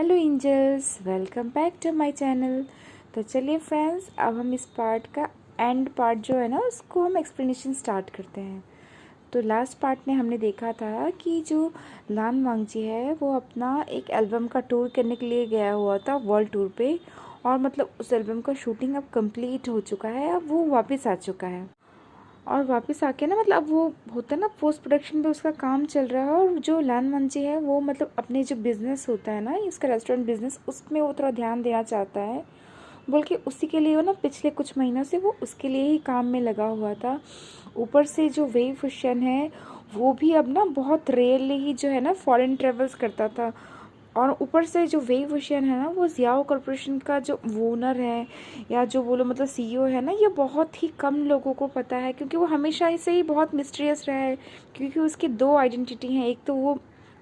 Hello angels, welcome back to my channel. तो चलिए friends, अब हम इस पार्ट का एंड पार्ट जो है ना उसको हम एक्सप्लेनेशन स्टार्ट करते हैं। तो लास्ट पार्ट में हमने देखा था कि जो लान वांगजी है वो अपना एक एल्बम का टूर करने के लिए गया हुआ था वर्ल्ड टूर पे, और मतलब उस एल्बम का शूटिंग अब कंप्लीट हो चुका है, अब वो वापस आ चुका है। और वापस आके ना मतलब वो होता है ना पोस्ट प्रोडक्शन पे उसका काम चल रहा है, और जो लान मंजी है वो मतलब अपने जो बिज़नेस होता है ना इसका रेस्टोरेंट बिज़नेस, उसमें वो थोड़ा ध्यान देना चाहता है। बल्कि उसी के लिए वो ना पिछले कुछ महीनों से वो उसके लिए ही काम में लगा हुआ था। ऊपर से जो वेव फुशन है वो भी अब ना बहुत रेयरली ही जो है ना फॉरेन ट्रेवल्स करता था। और ऊपर से जो वेव ओशियन है ना वो जियाओ कॉरपोरेशन का जो ओनर है या जो बोलो मतलब सीईओ है ना, ये बहुत ही कम लोगों को पता है, क्योंकि वो हमेशा से ही बहुत मिस्टीरियस रहा है। क्योंकि उसकी दो आइडेंटिटी हैं, एक तो वो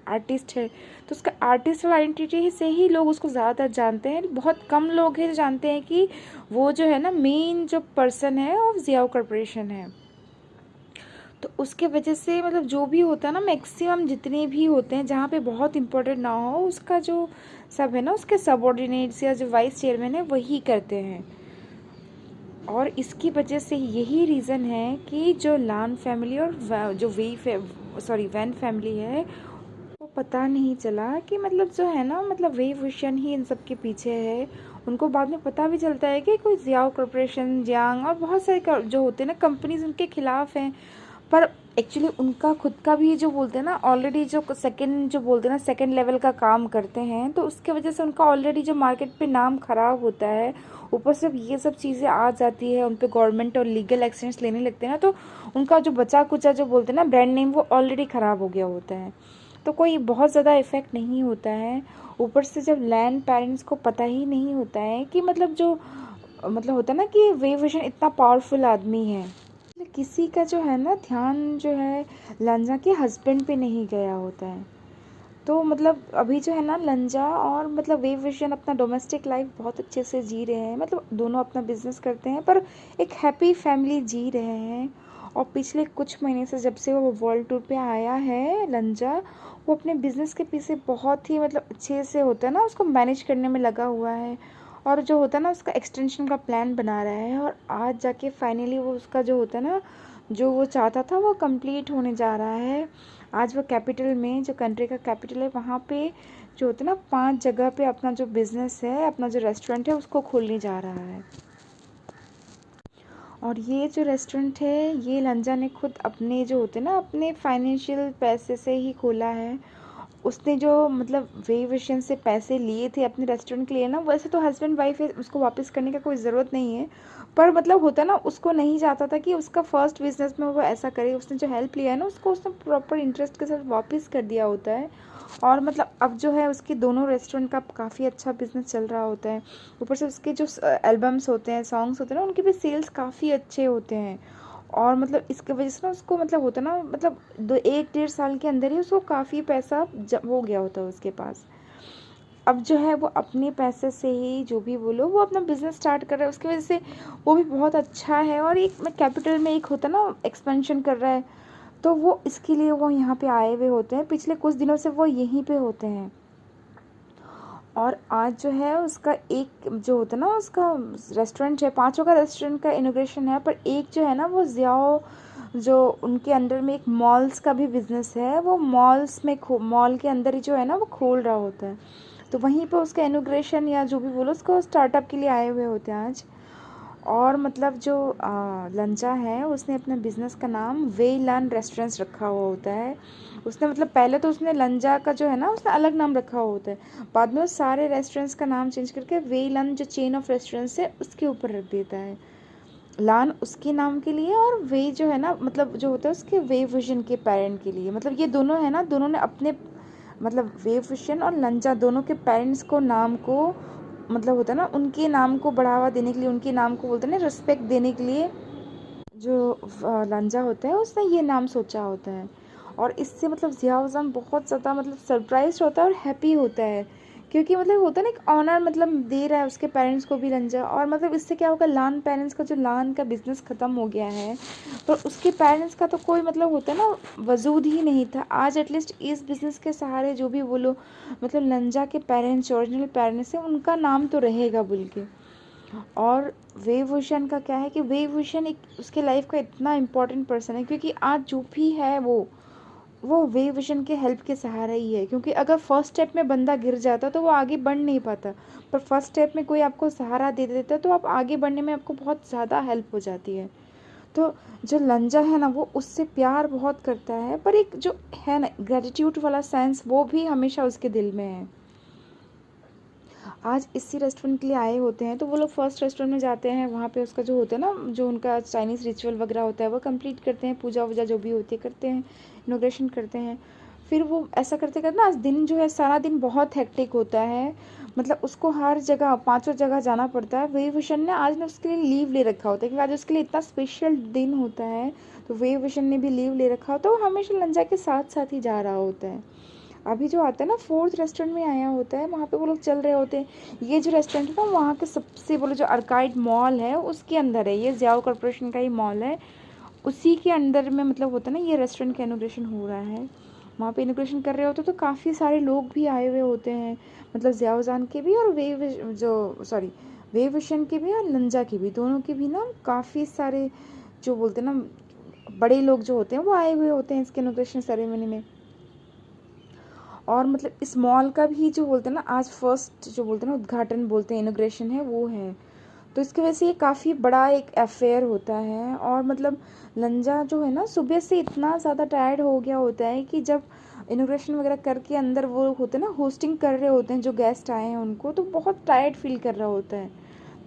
आर्टिस्ट है, तो उसका आर्टिस्ट वाला आइडेंटिटी से ही लोग उसको ज़्यादातर जानते हैं। बहुत कम लोग हैं जो जानते हैं कि वो जो है ना मेन जो पर्सन है वो जियाओ कॉरपोरेशन है। तो उसके वजह से मतलब जो भी होता है ना, मैक्सिमम जितने भी होते हैं जहाँ पे बहुत इम्पोर्टेंट ना हो, उसका जो सब है ना उसके सबऑर्डिनेट्स या जो वाइस चेयरमैन है वही करते हैं। और इसकी वजह से यही रीज़न है कि जो लान फैमिली और जो वैन फैमिली है वो पता नहीं चला कि मतलब जो है ना मतलब वेव विशन ही इन सब के पीछे है। उनको बाद में पता भी चलता है कि कोई जियाओ कॉरपोरेशन, जियांग और बहुत सारे जो होते हैं ना कंपनीज उनके खिलाफ हैं। पर एक्चुअली उनका खुद का भी जो बोलते हैं ना ऑलरेडी जो सेकंड जो बोलते हैं ना सेकंड लेवल का काम करते हैं, तो उसके वजह से उनका ऑलरेडी जो मार्केट पे नाम खराब होता है। ऊपर से ये सब चीज़ें आ जाती है, उन पे गवर्नमेंट और लीगल एक्शंस लेने लगते हैं ना, तो उनका जो बचा कुचा जो बोलते हैं ना ब्रांड नेम वो ऑलरेडी ख़राब हो गया होता है। तो कोई बहुत ज़्यादा इफ़ेक्ट नहीं होता है। ऊपर से जब लैंड पेरेंट्स को पता ही नहीं होता है कि मतलब जो मतलब होता है ना कि वेव विशन इतना पावरफुल आदमी है, किसी का जो है ना ध्यान जो है लंजा के हस्बैंड पे नहीं गया होता है। तो मतलब अभी जो है ना लंजा और मतलब वेव विजन अपना डोमेस्टिक लाइफ बहुत अच्छे से जी रहे हैं, मतलब दोनों अपना बिजनेस करते हैं पर एक हैप्पी फैमिली जी रहे हैं। और पिछले कुछ महीने से जब से वो वर्ल्ड टूर पे आया है लंजा, वो अपने बिजनेस के पीछे बहुत ही मतलब अच्छे से होता है ना उसको मैनेज करने में लगा हुआ है। और जो होता है ना उसका एक्सटेंशन का प्लान बना रहा है, और आज जाके फाइनली वो उसका जो होता है ना जो वो चाहता था वो कंप्लीट होने जा रहा है। आज वो कैपिटल में जो कंट्री का कैपिटल है वहाँ पे जो होता है ना 5 जगह पे अपना जो बिज़नेस है, अपना जो रेस्टोरेंट है उसको खोलने जा रहा है। और ये जो रेस्टोरेंट है ये लंजा ने खुद अपने जो होते हैं ना अपने फाइनेंशियल पैसे से ही खोला है। उसने जो मतलब वेव विशन से पैसे लिए थे अपने रेस्टोरेंट के लिए ना, वैसे तो हस्बैंड वाइफ है उसको वापस करने का कोई ज़रूरत नहीं है। पर मतलब होता ना उसको नहीं चाहता था कि उसका फर्स्ट बिजनेस में वो ऐसा करे। उसने जो हेल्प लिया है ना उसको उसने प्रॉपर इंटरेस्ट के साथ वापस कर दिया होता है। और मतलब अब जो है उसके दोनों रेस्टोरेंट का काफ़ी अच्छा बिजनेस चल रहा होता है। ऊपर से उसके जो एल्बम्स होते हैं, सॉन्ग्स होते हैं ना, उनके भी सेल्स काफ़ी अच्छे होते हैं। और मतलब इसके वजह से ना उसको मतलब होता ना मतलब 1-1.5 साल के अंदर ही उसको काफ़ी पैसा हो गया होता है उसके पास। अब जो है वो अपने पैसे से ही जो भी बोलो वो अपना बिजनेस स्टार्ट कर रहा है, उसकी वजह से वो भी बहुत अच्छा है। और एक कैपिटल में एक होता ना एक्सपेंशन कर रहा है, तो वो इसके लिए वो यहाँ पे आए हुए होते हैं। पिछले कुछ दिनों से वो यहीं पे होते हैं। और आज जो है उसका एक जो होता है ना उसका रेस्टोरेंट है, 5 का रेस्टोरेंट का इनोग्रेशन है, पर एक जो है ना वो जियाओ जो उनके अंडर में एक मॉल्स का भी बिजनेस है, वो मॉल्स में मॉल के अंदर ही जो है ना वो खोल रहा होता है। तो वहीं पर उसका इनोग्रेशन या जो भी बोलो उसको स्टार्टअप के लिए आए हुए होते हैं आज। और मतलब जो लंचा है उसने अपने बिज़नेस का नाम वेइलान रेस्टोरेंट्स रखा हुआ होता है। उसने मतलब पहले तो उसने लंजा का जो है ना उसने अलग नाम रखा हुआ होता है, बाद में वो सारे रेस्टोरेंट्स का नाम चेंज करके वेइलान जो चेन ऑफ रेस्टोरेंट्स है उसके ऊपर रख देता है। लान उसके नाम के लिए और वे जो है ना मतलब जो होता है उसके वेव विजन के पेरेंट के लिए, मतलब ये दोनों है ना दोनों ने अपने मतलब वेव विजन और लंचा दोनों के पेरेंट्स को नाम को मतलब होता है ना उनके नाम को बढ़ावा देने के लिए, उनके नाम को बोलते हैं ना रिस्पेक्ट देने के लिए, जो लंजा होता है उसने ये नाम सोचा होता है। और इससे मतलब ज़िया उज़्ज़ामान बहुत ज़्यादा मतलब सरप्राइज होता है और हैप्पी होता है क्योंकि मतलब होता है ना, एक ऑनर मतलब दे रहा है उसके पेरेंट्स को भी लंजा। और मतलब इससे क्या होगा, लान पेरेंट्स का जो लान का बिजनेस ख़त्म हो गया है, तो उसके पेरेंट्स का तो कोई मतलब होता है ना वजूद ही नहीं था। आज एटलीस्ट इस बिज़नेस के सहारे जो भी वो लोग मतलब लंजा के पेरेंट्स ओरिजिनल पेरेंट्स हैं, उनका नाम तो रहेगा बोल के। और वेवभूषण का क्या है कि वेवभूषण एक उसके लाइफ का इतना इम्पोर्टेंट पर्सन है, क्योंकि आज जो भी है वो वेवभूषण के हेल्प के सहारा ही है। क्योंकि अगर फर्स्ट स्टेप में बंदा गिर जाता तो वो आगे बढ़ नहीं पाता, पर फर्स्ट स्टेप में कोई आपको सहारा दे देता तो आप आगे बढ़ने में आपको बहुत ज़्यादा हेल्प हो जाती है। तो जो लंजा है ना, वो उससे प्यार बहुत करता है, पर एक जो है ना ग्रेटिट्यूड वाला सेंस, वो भी हमेशा उसके दिल में है। आज इसी रेस्टोरेंट के लिए आए होते हैं, तो वो लोग फर्स्ट रेस्टोरेंट में जाते हैं, वहाँ पे उसका जो होता है ना, जो उनका चाइनीज़ रिचुअल वगैरह होता है वो कंप्लीट करते हैं, पूजा वूजा जो भी होती है करते हैं, इनोग्रेशन करते हैं। फिर वो ऐसा करते करते ना आज दिन जो है सारा दिन बहुत हेक्टिक होता है, मतलब उसको हर जगह पांचों जगह जाना पड़ता है। वेवभूषण ने आज ने उसके लिए लीव ले रखा होता है, क्योंकि आज उसके लिए इतना स्पेशल दिन होता है, तो वेवभूषण ने भी लीव ले रखा होता है, वो हमेशा लंजा के साथ साथ ही जा रहा होता है। अभी जो आता है ना फोर्थ रेस्टोरेंट में आया होता है, वहाँ पे वो लोग चल रहे होते हैं। ये जो रेस्टोरेंट है ना, वहाँ के सबसे बोलो जो आर्काइड मॉल है उसके अंदर है, ये जियाओ कॉर्पोरेशन का ही मॉल है, उसी के अंदर में मतलब होता है ना ये रेस्टोरेंट का इनोग्रेशन हो रहा है। वहाँ पे इनोग्रेशन कर रहे होते तो काफ़ी सारे लोग भी आए हुए होते हैं, मतलब जियाओजान के भी और वेवभूषण के भी और लंजा के भी, दोनों के भी ना काफ़ी सारे जो बोलते हैं ना बड़े लोग जो होते हैं वो आए हुए होते हैं इसके इनोग्रेशन सेरेमनी में। और मतलब इस मॉल का भी जो बोलते हैं ना आज फर्स्ट जो बोलते हैं ना उद्घाटन बोलते हैं, इनोग्रेशन है वो है, तो इसकी वजह से ये काफ़ी बड़ा एक अफेयर होता है। और मतलब लंजा जो है ना सुबह से इतना ज़्यादा टायर्ड हो गया होता है कि जब इनोग्रेशन वगैरह करके अंदर वो होते हैं ना होस्टिंग कर रहे होते हैं जो गेस्ट आए हैं उनको, तो बहुत टायर्ड फील कर रहा होता है।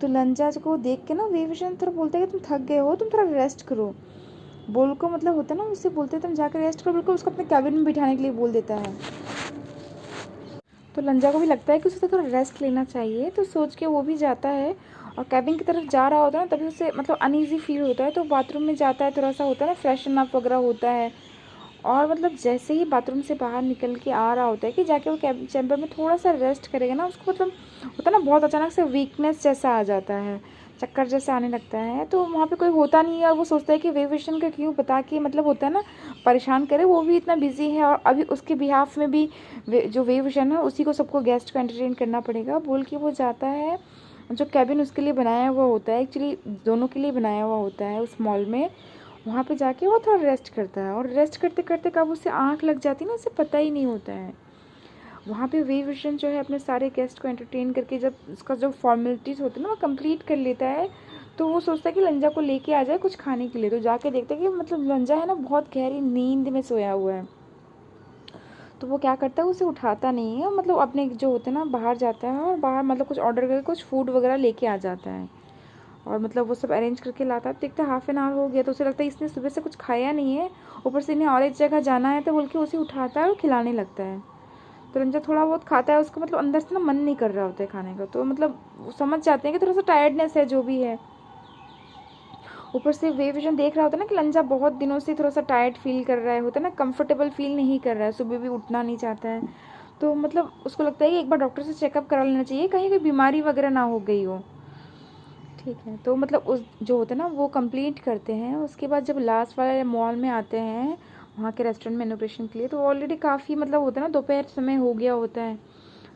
तो लंजा को देख के ना वेवभूषण थोड़ा बोलते हैं कि तुम थक गए हो, तुम थोड़ा रेस्ट करो बोल को, मतलब होता है ना उससे बोलते हैं तुम जाकर रेस्ट करो, बिल्कुल उसको अपने कैबिन में बिठाने के लिए बोल देता है। तो लंजा को भी लगता है कि उसे थोड़ा रेस्ट लेना चाहिए, तो सोच के वो भी जाता है और कैबिन की तरफ जा रहा होता है ना, तभी उसे मतलब अनईजी फील होता है, तो बाथरूम में जाता है, थोड़ा सा होता है ना फ्रेशन अप वगैरह होता है। और मतलब जैसे ही बाथरूम से बाहर निकल के आ रहा होता है कि जाके वो कैबिन चैम्बर में थोड़ा सा रेस्ट करेगा ना, उसको मतलब होता है ना बहुत अचानक से वीकनेस जैसा आ जाता है, चक्कर जैसा आने लगता है। तो वहाँ पे कोई होता नहीं है और वो सोचता है कि वेवभूषण का क्यों बता के मतलब होता है ना परेशान करे, वो भी इतना बिजी है और अभी उसके बिहाफ में भी जो वेवभूषण है उसी को सबको गेस्ट को एंटरटेन करना पड़ेगा बोल के वो जाता है। जो कैबिन उसके लिए बनाया हुआ होता है, एक्चुअली दोनों के लिए बनाया हुआ होता है उस मॉल में, वहाँ पे जाके वो थोड़ा रेस्ट करता है। और रेस्ट करते करते कब उससे आँख लग जाती है ना, उसे पता ही नहीं होता है। वहाँ पे वेवभूषण जो है अपने सारे गेस्ट को एंटरटेन करके जब उसका जो फॉर्मेलिटीज़ होती है ना वो कंप्लीट कर लेता है, तो वो सोचता है कि लंजा को लेके आ जाए कुछ खाने के लिए। तो जाके देखता है कि मतलब लंजा है ना बहुत गहरी नींद में सोया हुआ है। तो वो क्या करता है, उसे उठाता नहीं है, मतलब अपने जो होते हैं ना बाहर जाता है और बाहर मतलब कुछ ऑर्डर करके कुछ फूड वगैरह लेके आ जाता है। और मतलब वो सब अरेंज करके लाता है, देखता है हाफ एन आवर हो गया, तो उसे लगता है इसने सुबह से कुछ खाया नहीं है, ऊपर से इन्हें और एक जगह जाना है, तो बोल के उसे उठाता है और खिलाने लगता है। तो रंजा थोड़ा बहुत खाता है, उसको मतलब अंदर से ना मन नहीं कर रहा होता है खाने का, तो मतलब वो समझ जाते हैं कि थोड़ा सा टायर्डनेस है जो भी है। ऊपर से वेवभूषण देख रहा होता है ना कि लंजा बहुत दिनों से थोड़ा सा टायर्ड फील कर रहा है, होता है ना कंफर्टेबल फील नहीं कर रहा है, सुबह भी उठना नहीं चाहता है। तो मतलब उसको लगता है कि एक बार डॉक्टर से चेकअप करा लेना चाहिए, कहीं कोई बीमारी वगैरह ना हो गई हो। ठीक है, तो मतलब उस जो होता है ना वो कंप्लीट करते हैं। उसके बाद जब लास्ट वाले मॉल में आते हैं वहाँ के रेस्टोरेंट में इनोग्रेशन के लिए, तो ऑलरेडी काफ़ी मतलब होता है ना दोपहर समय हो गया होता है,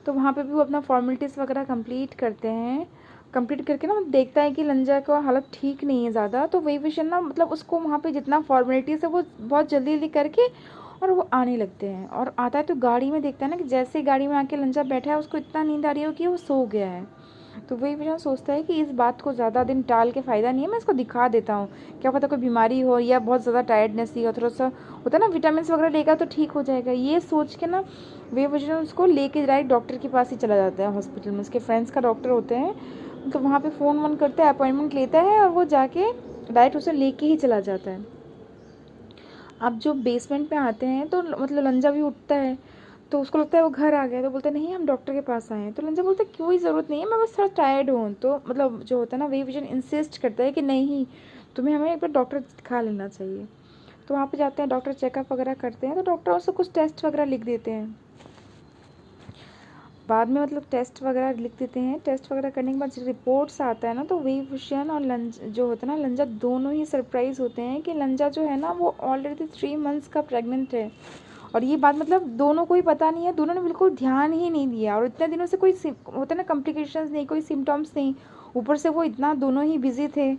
तो वहाँ पे भी वो अपना फॉर्मेलिटीज़ वगैरह कंप्लीट करते हैं। कंप्लीट करके ना देखता है कि लंजा का हालत ठीक नहीं है ज़्यादा, तो वही विषय ना मतलब उसको वहाँ पे जितना फॉर्मेलिटीज़ है वो बहुत जल्दी जल्दी करके और वो आने लगते हैं। और आता है तो गाड़ी में देखता है ना कि जैसे ही गाड़ी में आके लंजा बैठा है उसको इतना नींद आ रही है कि वो सो गया है। तो वही विषय सोचता है कि इस बात को ज़्यादा दिन टाल के फ़ायदा नहीं है, मैं इसको दिखा देता हूँ, क्या पता कोई बीमारी हो या बहुत ज़्यादा टायर्डनेस ही हो, थोड़ा सा होता है ना विटामिन वगैरह लेगा तो ठीक हो जाएगा। ये सोच के ना वे वजह उसको लेके डायरेक्ट डॉक्टर के पास ही चला जाता है, हॉस्पिटल में उसके फ्रेंड्स का डॉक्टर होते हैं, तो वहाँ पे फ़ोन वोन करते हैं, अपॉइंटमेंट लेता है और वो जाके डायरेक्ट उसे लेके ही चला जाता है। अब जो बेसमेंट में आते हैं तो मतलब लंजा भी उठता है, तो उसको लगता है वो घर आ गया, तो बोलता है नहीं हम डॉक्टर के पास आए हैं। तो लंजा बोलता है कोई ज़रूरत नहीं है, मैं बस थोड़ा टायर्ड हूँ। तो मतलब जो होता है ना वे विजन इंसिस्ट करता है कि नहीं तुम्हें हमें एक बार डॉक्टर दिखा लेना चाहिए। तो वहाँ पे जाते हैं, डॉक्टर चेकअप वगैरह करते हैं, तो डॉक्टर उसको कुछ टेस्ट वगैरह लिख देते हैं। बाद में मतलब टेस्ट वगैरह लिख देते हैं। टेस्ट वगैरह करने के बाद जब रिपोर्ट्स आता है ना, तो वेव विशन और जो होता है ना लंजा, दोनों ही सरप्राइज होते हैं कि लंजा जो है ना वो ऑलरेडी 3 मंथ्स का प्रेग्नेंट है। और ये बात मतलब दोनों को ही पता नहीं है, दोनों ने बिल्कुल ध्यान ही नहीं दिया, और इतने दिनों से कोई होता है ना कॉम्प्लिकेशंस नहीं, कोई सिम्टम्स नहीं, ऊपर से वो इतना दोनों ही बिजी थे,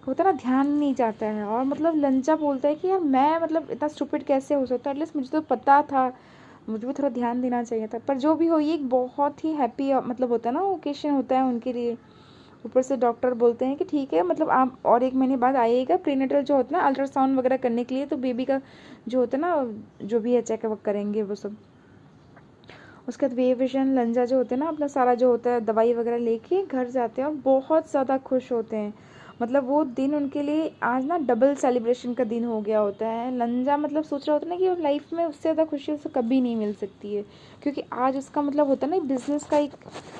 होता है ना ध्यान नहीं जाता है। और मतलब लंजा बोलता है कि यार मैं मतलब इतना स्टूपिड कैसे हो सकता है, एटलीस्ट मुझे तो पता था, मुझे भी थोड़ा ध्यान देना चाहिए था। पर जो भी हो, ये एक बहुत ही हैप्पी मतलब होता है ना ओकेशन होता है उनके लिए। ऊपर से डॉक्टर बोलते हैं कि ठीक है, मतलब आप और 1 महीने बाद आइएगा प्रीनेटल जो होता है ना अल्ट्रासाउंड वगैरह करने के लिए, तो बेबी का जो होता है ना जो भी है चेकअप करेंगे वो सब। उसके बाद वेव विशन लंजा जो होते हैं ना अपना सारा जो होता है दवाई वगैरह लेके घर जाते हैं और बहुत ज़्यादा खुश होते हैं। मतलब वो दिन उनके लिए आज ना डबल सेलिब्रेशन का दिन हो गया होता है। लंजा मतलब सोच रहा होता है ना कि लाइफ में उससे ज़्यादा खुशी उसे कभी नहीं मिल सकती है, क्योंकि आज उसका मतलब होता है ना बिज़नेस का एक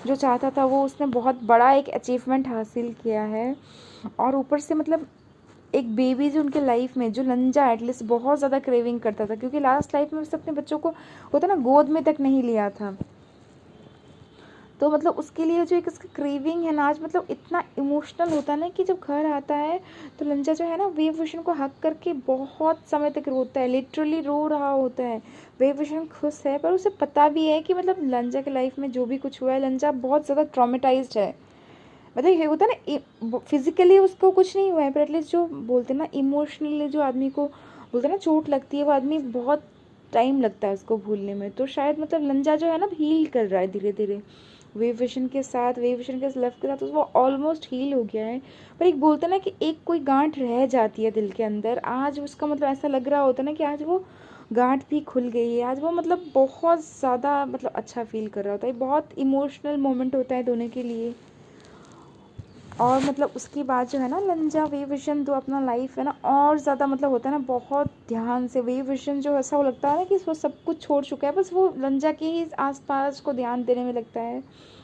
जो चाहता था वो उसने बहुत बड़ा एक अचीवमेंट हासिल किया है। और ऊपर से मतलब एक बेबी जो उनके लाइफ में जो लंजा एटलीस्ट बहुत ज़्यादा क्रेविंग करता था, क्योंकि लास्ट लाइफ में उसने अपने बच्चों को होता ना गोद में तक नहीं लिया था। तो मतलब उसके लिए जो एक उसका क्रेविंग है ना आज मतलब इतना इमोशनल होता है ना कि जब घर आता है तो लंजा जो है ना वेव विशन को हक करके बहुत समय तक रोता है, लिटरली रो रहा होता है। वेव विशन खुश है, पर उसे पता भी है कि मतलब लंजा के लाइफ में जो भी कुछ हुआ है, लंजा बहुत ज़्यादा ट्रॉमेटाइज्ड है। मतलब ये होता है ना फिजिकली उसको कुछ नहीं हुआ है, पर एटलीस्ट जो बोलते हैं ना इमोशनली जो आदमी को बोलते हैं ना चोट लगती है, वो आदमी बहुत टाइम लगता है उसको भूलने में। तो शायद मतलब लंजा जो है ना हील कर रहा है धीरे धीरे वेव विशन के साथ, वेव विशन के लव के साथ, तो वो ऑलमोस्ट हील हो गया है। पर एक बोलते हैं ना कि एक कोई गांठ रह जाती है दिल के अंदर, आज उसका मतलब ऐसा लग रहा होता है ना कि आज वो गांठ भी खुल गई है। आज वो मतलब बहुत ज़्यादा मतलब अच्छा फील कर रहा होता है। बहुत इमोशनल मोमेंट होता है दोनों के लिए। और मतलब उसकी बात जो है ना लंजा वेव विशन तो अपना लाइफ है ना और ज़्यादा मतलब होता है ना बहुत ध्यान से वेव विशन जो ऐसा वो लगता है ना कि वो सब कुछ छोड़ चुका है, बस वो लंजा के ही आसपास को ध्यान देने में लगता है।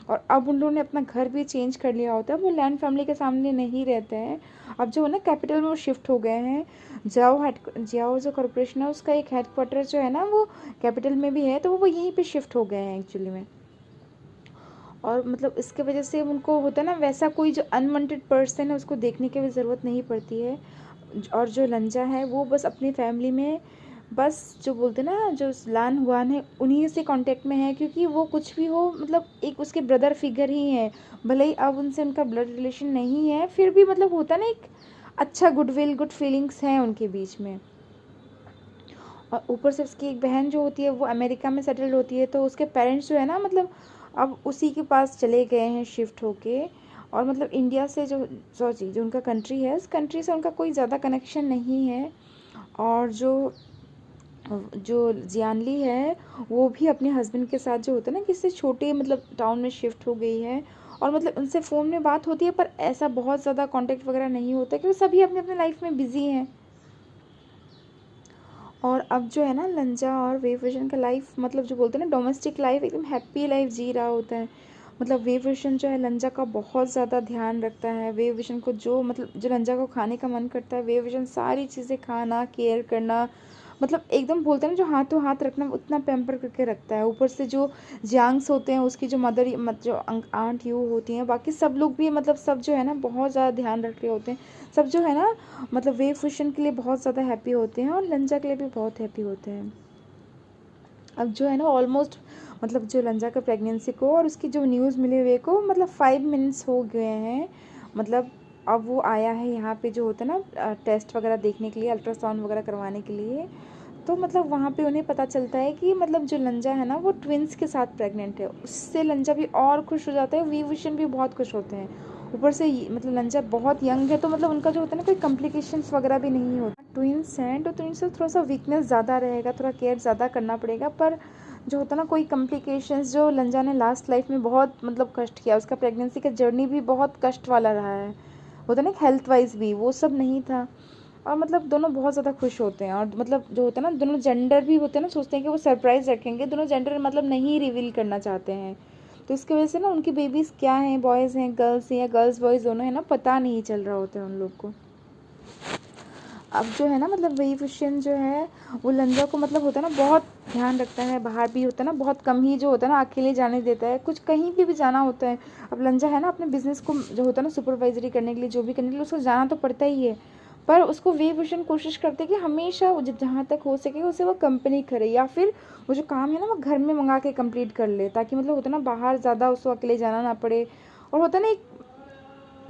और अब उन लोगों ने अपना घर भी चेंज कर लिया होता है, वो लैंड फैमिली के सामने नहीं रहते हैं। अब जो है ना कैपिटल में वो शिफ्ट हो गए हैं। जियाओ जो कॉरपोरेशन है उसका एक हेडक्वार्टर जो है ना वो कैपिटल में भी है, तो वो यहीं पे शिफ्ट हो गए हैं एक्चुअली में। और मतलब इसके वजह से उनको होता है ना वैसा कोई जो अनवांटेड पर्सन है उसको देखने की भी ज़रूरत नहीं पड़ती है। और जो लंजा है वो बस अपनी फैमिली में बस जो बोलते हैं ना जो लान हुआन है उन्हीं से कांटेक्ट में है, क्योंकि वो कुछ भी हो मतलब एक उसके ब्रदर फिगर ही है। भले ही अब उनसे उनका ब्लड रिलेशन नहीं है, फिर भी मतलब होता है ना एक अच्छा गुडविल गुड फीलिंग्स हैं उनके बीच में। और ऊपर से उसकी एक बहन जो होती है वो अमेरिका में सेटल्ड होती है, तो उसके पेरेंट्स जो है ना मतलब अब उसी के पास चले गए हैं शिफ्ट होके। और मतलब इंडिया से जो सॉरी जो उनका कंट्री है उस कंट्री से उनका कोई ज़्यादा कनेक्शन नहीं है। और जो जो जियानली है वो भी अपने हस्बैंड के साथ जो होता है ना किसी छोटे मतलब टाउन में शिफ्ट हो गई है। और मतलब उनसे फ़ोन में बात होती है, पर ऐसा बहुत ज़्यादा कांटेक्ट वगैरह नहीं होता, क्योंकि सभी अपने अपने लाइफ में बिज़ी हैं। और अब जो है ना लंजा और वेव विशन का लाइफ मतलब जो बोलते हैं ना डोमेस्टिक लाइफ एकदम हैप्पी लाइफ जी रहा होता है। मतलब वेव विशन जो है लंजा का बहुत ज़्यादा ध्यान रखता है। वेव विशन को जो मतलब जो लंजा को खाने का मन करता है, वेव विशन सारी चीज़ें खाना केयर करना मतलब एकदम बोलते हैं ना जो हाथों हाथ रखना उतना पैम्पर करके रखता है। ऊपर से जो जियांग्स होते हैं उसकी जो मदर जो आंट यू होती हैं, बाकी सब लोग भी मतलब सब जो है ना बहुत ज़्यादा ध्यान रख रहे होते हैं। सब जो है ना मतलब वेव विशन के लिए बहुत ज़्यादा हैप्पी होते हैं और लंजा के लिए भी बहुत हैप्पी होते हैं। अब जो है ना ऑलमोस्ट मतलब जो लंजा का प्रेगनेंसी को और उसकी जो न्यूज़ मिले हुए को मतलब 5 मिनट्स हो गए हैं। मतलब अब वो आया है यहाँ पे जो होता है ना टेस्ट वगैरह देखने के लिए, अल्ट्रासाउंड वगैरह करवाने के लिए। तो मतलब वहाँ पे उन्हें पता चलता है कि मतलब जो लंजा है ना वो ट्विंस के साथ प्रेग्नेंट है। उससे लंजा भी और खुश हो जाता है, वी विशन भी बहुत खुश होते हैं। ऊपर से मतलब लंजा बहुत यंग है, तो मतलब उनका जो होता है ना कोई कॉम्प्लिकेशंस वगैरह भी नहीं होता। ट्विंस हैं तो ट्विंस से थोड़ा सा वीकनेस ज़्यादा रहेगा, थोड़ा केयर ज़्यादा करना पड़ेगा। पर जो होता है ना कोई कॉम्प्लिकेशंस जो लंजा ने लास्ट लाइफ में बहुत मतलब कष्ट किया, उसका प्रेगनेंसी का जर्नी भी बहुत कष्ट वाला रहा है, होता है ना हेल्थ वाइज भी वो सब नहीं था। और मतलब दोनों बहुत ज़्यादा खुश होते हैं। और मतलब जो होता है ना दोनों जेंडर भी होते हैं ना सोचते हैं कि वो सरप्राइज़ रखेंगे, दोनों जेंडर मतलब नहीं रिवील करना चाहते हैं। तो इसकी वजह से ना उनकी बेबीज़ क्या हैं, बॉयज़ हैं गर्ल्स हैं या गर्ल्स बॉयज़ दोनों हैं ना पता नहीं चल रहा होता है उन लोग को। अब जो है ना मतलब वही विशन जो है वो लंजा को मतलब होता है ना बहुत ध्यान रखता है, बाहर भी होता है ना बहुत कम ही जो होता है ना अकेले जाने देता है, कुछ कहीं भी जाना होता है। अब लंजा है ना अपने बिजनेस को जो होता है ना सुपरवाइजरी करने के लिए, जो भी करने के लिए उसको जाना तो पड़ता ही है, पर उसको वे विशन कोशिश करते हैं कि हमेशा वो जहाँ तक हो सके उसे वो कंपनी करे, या फिर वो जो काम है ना वो घर में मंगा के कंप्लीट कर ले, ताकि मतलब होता है ना बाहर ज़्यादा उसको अकेले जाना ना पड़े, और होता है ना एक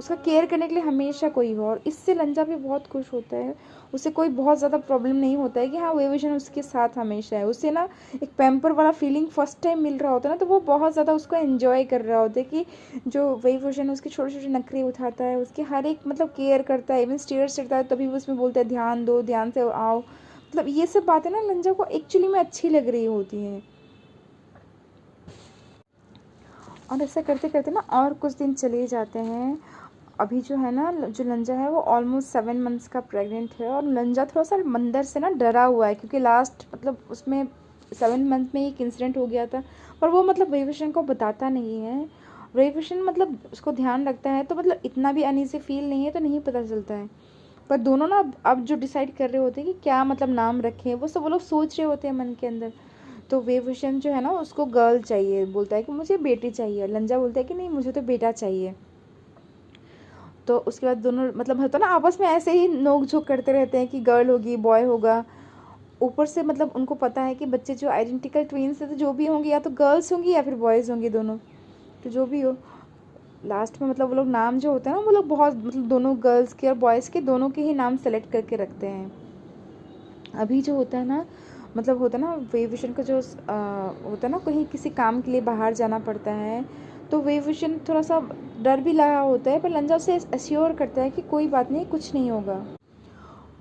उसका केयर करने के लिए हमेशा कोई हो। और इससे लंजा भी बहुत खुश होता है, उसे कोई बहुत ज़्यादा प्रॉब्लम नहीं होता है कि हाँ वे विशन उसके साथ हमेशा है। उसे ना एक पैम्पर वाला फीलिंग फर्स्ट टाइम मिल रहा होता है ना, तो वो बहुत ज़्यादा उसको एंजॉय कर रहा होता है कि जो वे विशन उसके छोटे छोटे नखरे उठाता है, उसके हर एक मतलब केयर करता है, इवन स्टेयर्स चढ़ता है तभी वो उसमें बोलता है ध्यान दो, ध्यान से आओ। मतलब ये सब बातें ना लंजा को एक्चुअली में अच्छी लग रही होती हैं। और ऐसा करते करते ना और कुछ दिन चले जाते हैं। अभी जो है ना जो लंजा है वो ऑलमोस्ट 7 मंथ्स का प्रेग्नेंट है, और लंजा थोड़ा सा मंदिर से ना डरा हुआ है, क्योंकि लास्ट मतलब उसमें 7 मंथ में एक इंसिडेंट हो गया था, पर वो मतलब वेविशन को बताता नहीं है। वेविशन मतलब उसको ध्यान रखता है, तो मतलब इतना भी अनईजी फील नहीं है, तो नहीं पता चलता है। पर दोनों ना अब जो डिसाइड कर रहे होते हैं कि क्या मतलब नाम रखें, वो सब वो लोग सोच रहे होते हैं मन के अंदर। तो वेविशन जो है ना उसको गर्ल चाहिए, बोलता है कि मुझे बेटी चाहिए, लंजा बोलता है कि नहीं मुझे तो बेटा चाहिए। तो उसके बाद दोनों मतलब होता ना आपस में ऐसे ही नोक झोंक करते रहते हैं कि गर्ल होगी बॉय होगा। ऊपर से मतलब उनको पता है कि बच्चे जो आइडेंटिकल ट्विंस है तो जो भी होंगे या तो गर्ल्स होंगी या फिर बॉयज़ होंगे दोनों, तो जो भी हो लास्ट में मतलब वो लोग नाम जो होता है ना वो लोग बहुत मतलब दोनों गर्ल्स के और बॉयज़ के दोनों के ही नाम सेलेक्ट करके रखते हैं। अभी जो होता है ना मतलब होता है ना वे विशन का जो होता है ना कहीं किसी काम के लिए बाहर जाना पड़ता है, तो वे विशन थोड़ा सा डर भी लगा होता है, पर लंजा उसे एश्योर करता है कि कोई बात नहीं, कुछ नहीं होगा।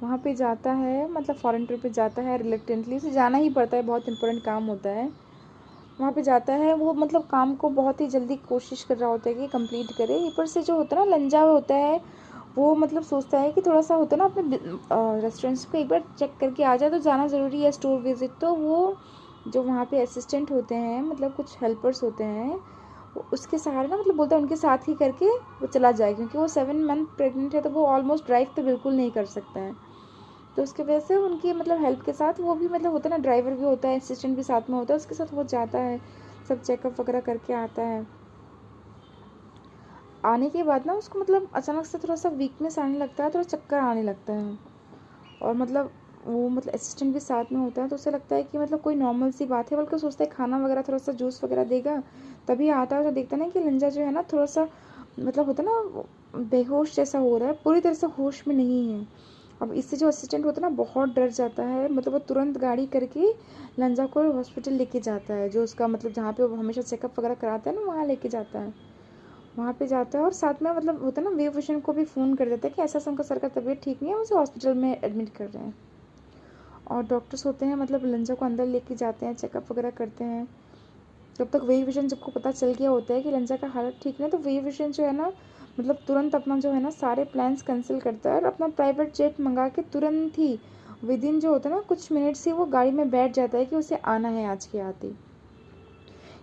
वहाँ पे जाता है मतलब फॉरेन ट्रिप पे जाता है, रिलेक्टेंटली उसे जाना ही पड़ता है, बहुत इंपॉर्टेंट काम होता है। वहाँ पे जाता है वो मतलब काम को बहुत ही जल्दी कोशिश कर रहा होता है कि कंप्लीट करे। ऊपर से जो होता है ना लंजा होता है वो मतलब सोचता है कि थोड़ा सा होता है ना अपने रेस्टोरेंट्स को एक बार चेक करके आ जाए, तो जाना ज़रूरी है स्टोर विजिट। तो वो जो वहाँ पे असिस्टेंट होते हैं मतलब कुछ हेल्पर्स होते हैं, वो उसके सहारे ना मतलब बोलता है उनके साथ ही करके वो चला जाए, क्योंकि वो 7 मंथ प्रेग्नेंट है, तो वो ऑलमोस्ट ड्राइव तो बिल्कुल नहीं कर सकता है। तो उसकी वजह से उनकी मतलब हेल्प के साथ वो भी मतलब होता है ना ड्राइवर भी होता है, असिस्टेंट भी साथ में होता है, उसके साथ वो जाता है, सब चेकअप वगैरह करके आता है। आने के बाद ना उसको मतलब अचानक से थोड़ा सा वीकनेस आने लगता है, थोड़ा चक्कर आने लगता है, और मतलब वो मतलब असिस्टेंट भी साथ में होता है, तो उसे लगता है कि मतलब कोई नॉर्मल सी बात है, बल्कि सोचता है खाना वगैरह थोड़ा सा जूस वगैरह देगा। तभी आता है तो देखता है ना कि लंजा जो है ना थोड़ा सा मतलब होता है ना बेहोश जैसा हो रहा है, पूरी तरह से होश में नहीं है। अब इससे जो असिस्टेंट होता है ना बहुत डर जाता है, मतलब वो तुरंत गाड़ी करके लंजा को हॉस्पिटल लेके जाता है, जो उसका मतलब जहाँ पे वो हमेशा चेकअप वगैरह कराता है ना वहाँ लेके जाता है। वहाँ पे जाता है और साथ में मतलब होता है ना वे विशन को भी फ़ोन कर देता है कि ऐसा ऐसा उनका सर का तबीयत ठीक नहीं है, उसे हॉस्पिटल में एडमिट कर रहे हैं। और डॉक्टर्स होते हैं मतलब लंजा को अंदर लेके जाते हैं, चेकअप वगैरह करते हैं। जब तक वे विशन सबको पता चल गया होता है कि लंजा का हालत ठीक नहीं है, तो वे विशन जो है ना मतलब तुरंत अपना जो है ना सारे प्लान्स कैंसिल करता है, और अपना प्राइवेट जेट मंगा के तुरंत ही विद इन जो होता है ना कुछ मिनट से वो गाड़ी में बैठ जाता है कि उसे आना है आज के आते।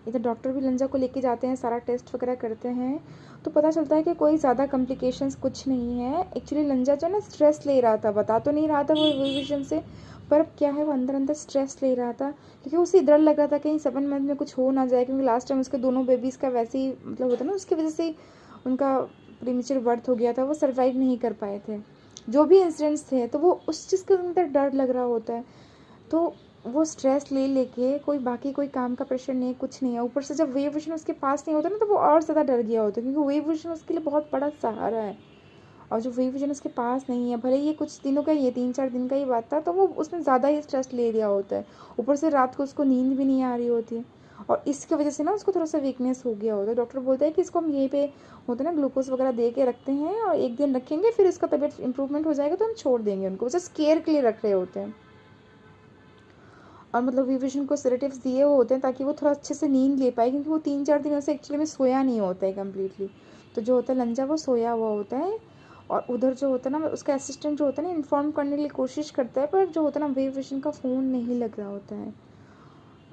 इधर डॉक्टर भी लंजा को लेके जाते हैं, सारा टेस्ट वगैरह करते हैं, तो पता चलता है कि कोई ज़्यादा कॉम्प्लिकेशंस कुछ नहीं है। एक्चुअली लंजा जो है ना स्ट्रेस ले रहा था, बता तो नहीं रहा था वो विजन से, पर क्या है वो अंदर अंदर स्ट्रेस ले रहा था, क्योंकि उसे डर लग रहा था कहीं 7 मंथ में कुछ हो ना जाए, क्योंकि लास्ट टाइम उसके दोनों बेबीज़ का वैसे ही मतलब होता ना उसकी वजह से उनका प्रीमेच्योर बर्थ हो गया था, वो सर्वाइव नहीं कर पाए थे, जो भी इंसिडेंट्स थे, तो वो उस चीज़ के अंदर डर लग रहा होता है। तो वो स्ट्रेस ले लेके कोई बाकी कोई काम का प्रेशर नहीं है, कुछ नहीं है। ऊपर से जब वेव विजन उसके पास नहीं होता ना, तो वो और ज़्यादा डर गया होता है, क्योंकि वेव विजन उसके लिए बहुत बड़ा सहारा है। और जो वेव विजन उसके पास नहीं है, भले ये कुछ दिनों का, ये 3-4 दिन का ही बात था, तो वो उसमें ज़्यादा ही स्ट्रेस ले लिया होता है। ऊपर से रात को उसको नींद भी नहीं आ रही होती है, और इसकी वजह से ना उसको थोड़ा सा वीकनेस हो गया होता है। डॉक्टर बोलता है कि इसको हम यहीं पे होता है ना ग्लूकोज वगैरह दे के रखते हैं, और एक दिन रखेंगे, फिर इसका तबीयत इंप्रूवमेंट हो जाएगा तो हम छोड़ देंगे उनको, बस केयर के लिए रख रहे होते हैं। और मतलब विविशन को सेडेटिव्स दिए हुए होते हैं ताकि वो थोड़ा अच्छे से नींद ले पाए, क्योंकि वो 3-4 दिनों से एक्चुअली में सोया नहीं होता है कम्प्लीटली। तो जो होता है लंजा वो सोया हुआ होता है, और उधर जो होता है ना उसका असिस्टेंट जो होता है ना इन्फॉर्म करने के लिए कोशिश करता है, पर जो होता है ना विविशन का फ़ोन नहीं लग रहा होता है।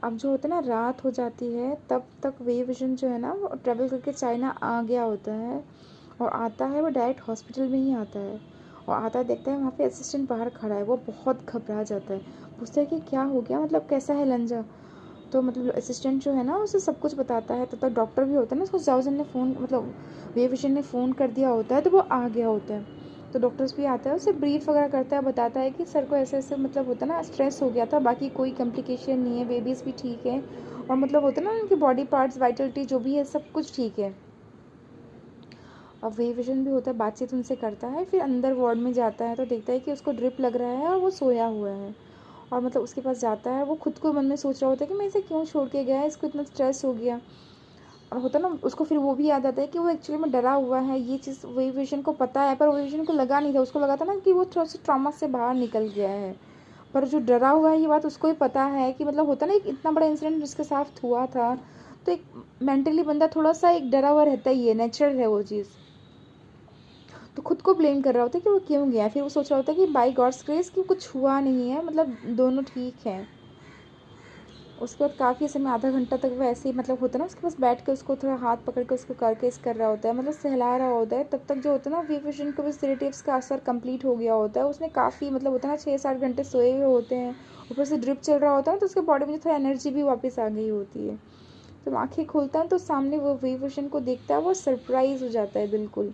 अब जो होता है ना रात हो जाती है, तब तक विविशन जो है ना वो ट्रैवल करके चाइना आ गया होता है, और आता है वो डायरेक्ट हॉस्पिटल में ही आता है। और आता है, देखता है वहाँ पे असिस्टेंट बाहर खड़ा है। वो बहुत घबरा जाता है, पूछता है कि क्या हो गया, मतलब कैसा है लंजा। तो मतलब असिस्टेंट जो है ना उसे सब कुछ बताता है। तब तक डॉक्टर भी होता है ना, उसको जाउजन ने फ़ोन मतलब वे विजन ने फ़ोन कर दिया होता है, तो वो आ गया होता है। तो डॉक्टर्स भी आता है, उसे ब्रीफ वगैरह करता है, बताता है कि सर को ऐसे ऐसे मतलब होता है ना, स्ट्रेस हो गया था, बाकी कोई कॉम्प्लिकेशन नहीं है, बेबीज़ भी ठीक है, और मतलब होता है ना उनके बॉडी पार्ट्स वाइटलिटी जो भी है सब कुछ ठीक है। और वे विजन भी होता है, बातचीत उनसे करता है। फिर अंदर वार्ड में जाता है तो देखता है कि उसको ड्रिप लग रहा है और वो सोया हुआ है। और मतलब उसके पास जाता है, वो खुद को मन में सोच रहा होता है कि मैं इसे क्यों छोड़ के गया, इसको इतना स्ट्रेस हो गया। और होता ना उसको फिर वो भी याद आता है कि वो एक्चुअली में डरा हुआ है, ये चीज़ वे विजन को पता है, पर वे विजन को लगा नहीं था। उसको लगा था ना कि वो थोड़ा सा ट्रॉमा से बाहर निकल गया है, पर जो डरा हुआ है ये बात उसको ही पता है कि मतलब होता ना एक इतना बड़ा इंसिडेंट जिसके साथ हुआ था, तो एक मेंटली बंदा थोड़ा सा एक डरा हुआ रहता ही है, नेचुरल है वो चीज़। तो खुद को ब्लेम कर रहा होता है कि वो क्यों गया। फिर वो सोच रहा होता है कि बाय गॉड्स ग्रेस कि कुछ हुआ नहीं है, मतलब दोनों ठीक हैं। उसके बाद काफ़ी समय, आधा घंटा तक वो ऐसे ही मतलब होता है ना उसके पास बैठ के उसको थोड़ा हाथ पकड़ के उसको करके कर रहा होता है, मतलब सहला रहा होता है। तब तक जो होता है ना वी विजन के सेडेटिव्स का असर कंप्लीट हो गया होता है। उसने काफ़ी मतलब होता है ना 6-7 घंटे सोए हुए होते हैं, ऊपर से ड्रिप चल रहा होता है, तो उसके बॉडी में थोड़ा एनर्जी भी वापस आ गई होती है। तो आँखें खोलता है तो सामने वो वी विजन को देखता है, वो सरप्राइज़ हो जाता है बिल्कुल।